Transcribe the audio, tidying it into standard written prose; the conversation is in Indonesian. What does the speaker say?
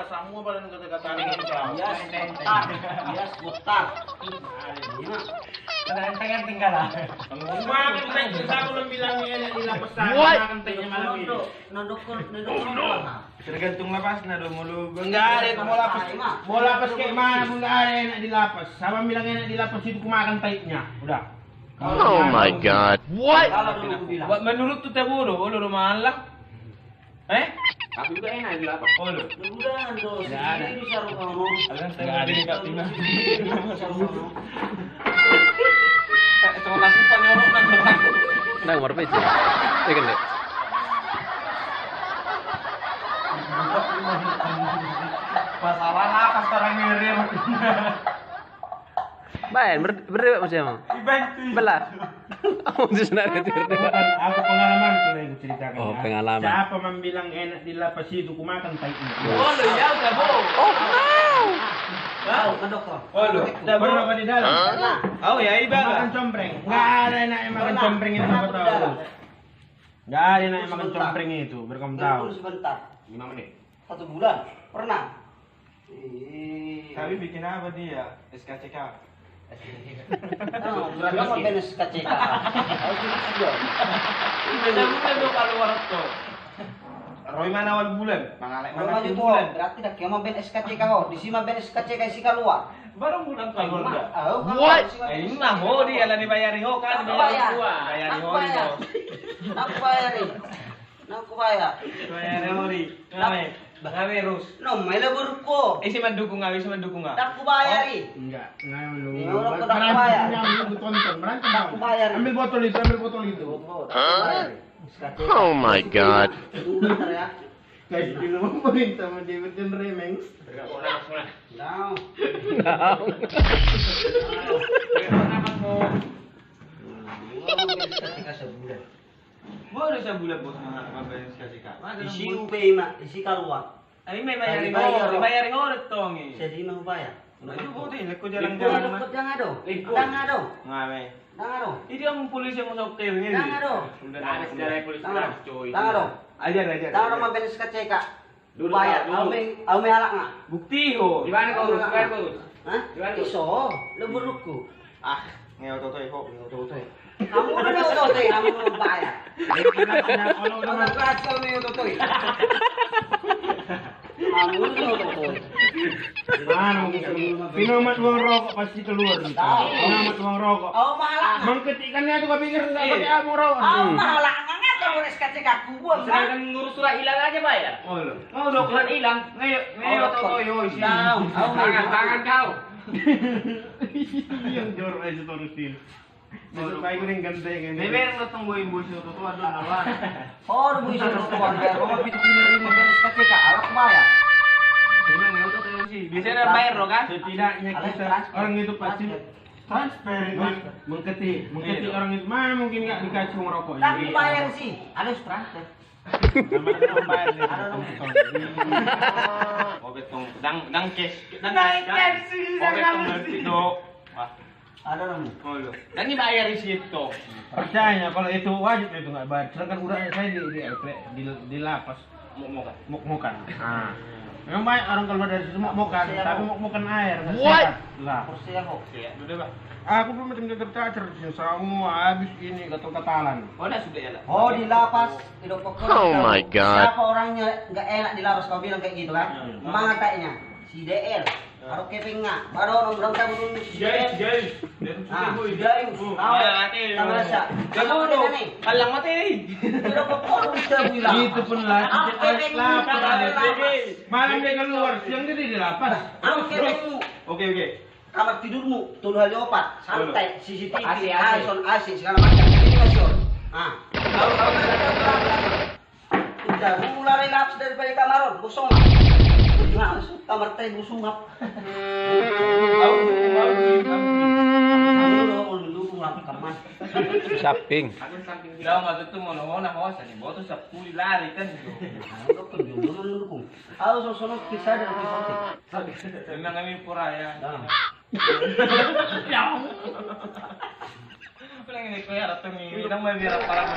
semua pada kata-kata ini. Yes, botak. Ada enteng tinggal lah. Makan teh aku belum bilang ini di lapas makan tehnya malam ini. Nodok. Tergantung lapas do mulu. Enggak ada itu mau lapas. Mau lapas kayak mana pun enggak ada enak di lapas. Sama bilang enak di lapas itu ku makan tehnya. Udah. Oh my god. What? Buat menurut tuh teh bodoh, lu malah. Tapi juga enak di lapas. Oh lu. Udah, dos. Nggak ada. Ini bisa rumah. Enggak ada enggak tinggal. Cuma kasih panyorok kan. Nah, nomor page. Ikan deh. Masalah lapas orang ngirim. Bayan, berdua macam mana? Belah. Kamu di sana Aku pengalaman tuh yang aku ceritakan. Oh, ya. pengalaman. Siapa membilang enak di lapas itu ku makan tehnya. Oh lu ya udah bo. Oh, no. Tahu ke dokter. Oh lu. Udah pernah apa di dalam? Oh ya Makan ibadah. compreng. Enggak ada enak yang makan compreng itu apa tahu. Enggak ada enak yang makan compreng itu, berkamu tahu. Tunggu sebentar. 5 menit. 1 bulan. Pernah. Tapi bikin apa dia? SKCK. Berapa benes KCK? Harus juga. Beda bukan tuh keluar tuh. Roy mana awal bulan? Mangalek Kalau mana maju akhir tuh, bulan? berarti dah kiamat ben SKCK kau. Di sini ben SKCK isi keluar. Baru bulan keluar enggak? What? Ini mah ho dia lah dibayari ho kan Aku bayar. Bayari ho itu. Aku bayarin. Aku bayar. Bayari ho di. Ngawe rus. No, mai lebur ko. Isi mendukung ngawe isi mendukung ngawe. Aku bayarin. Enggak menunggu. Ya, orang kena bayar. Tonton, berantem. Aku bayar. Ambil botol itu. Oh my god. Tunggu bentar ya. Guys, di rumah main sama David dan Remeng. Now. SKCK sebulan. Boleh sebulan bos ngapain SKCK. Isi UB mak, isi keluar. Ini bayari Bayar. ho, dibayari ho tong ini. Jadi mau bayar. Nah itu boleh, aku Jangan jalan-jalan mah. jangan do. Jangan do. Ngawe. Jangan do. Ini yang polisi yang masuk hotel ini. Jangan do. Udah ada sejarah polisi Jangan. coy. Jangan do. Ajar. Jangan do maben SKCK. Dulu, Bayar. dulu. Au me halak nggak? Bukti ho. Di mana kau urus? Bayar kau urus. Hah? Iso. Lebur luku. Ah, ngeo toto ho. Kamu udah mau tuh, kamu belum bayar. Kalau udah Udah keras kau nih tuh. Kamu udah tuh. Mana Pinomat uang rokok pasti keluar nih. Pinomat uang rokok. Oh mahalak. Mengketikannya tuh kepikir nggak pakai apa rokok. Oh mahalak nggak kamu SKCK aku buang. Sedangkan ngurus surat hilang aja bayar. Oh lo. Oh dokumen hilang. Ngeo toto yo isi. Tahu. Tangan kau. Yang jorok aja terusin. Besok pagi gue ganteng ini. Never datang boy bos toto tuh ada nawan. Oh, bu isi keluar ya. Kamu pintu pintu maben SKCK. Aku bayar. Ini ngeo toto yo sih. Biasanya bayar lo kan? Setidaknya kita orang itu pasti transfer mengketik orang itu mana mungkin nggak dikasih uang rokok. Tapi bayar sih. Ada transfer. Ada Oke tong dang cash. Dang cash sih, Oke tong ngerti do. Ada namu. Oh lo. Dan ini bayar di situ. Percaya kalau itu wajib itu nggak bayar. Sedangkan urangnya saya di lapas mok-mokan. Nah, memang banyak orang keluar dari situ mok-mokan, tapi mok-mokan air. What? Lah. Kursi aku. Udah Pak. Aku belum macam tercacer semua habis ini gatal-gatalan. Oh dah sudah ya lah. Oh di lapas hidup pokoknya. Oh my God. Siapa orangnya nggak enak di lapas kau bilang kayak gitu kan? Mana kayaknya? Si DL. Harus keping nggak? Baru orang berapa belum si DL? Ah, si Dayus. Sama siapa? Kamu udah nih? Kalang mati. Hidup pokoknya bisa bilang. Itu pun lah. Aku keping Lapar ada. lapas. Malam dia keluar, siang dia di lapas. Aku kepingmu. Oke. Kamar tidurmu, tuh hal opat, santai, CCTV, AC. iPhone, AC, segala macam. Ini masuk. Ah, kalau udah mulai laps dari kamar, busung. Nah, kamar teh busung ngap. Dulu ngap kamar. Samping. Aku samping bilang waktu itu mau hawasan nih, bawa tuh 10 lari kan. Dulu. Harus sono kisah dari konten. Memang kami pura ya. Ya. Pulang ini kaya atau ini, nang may biara para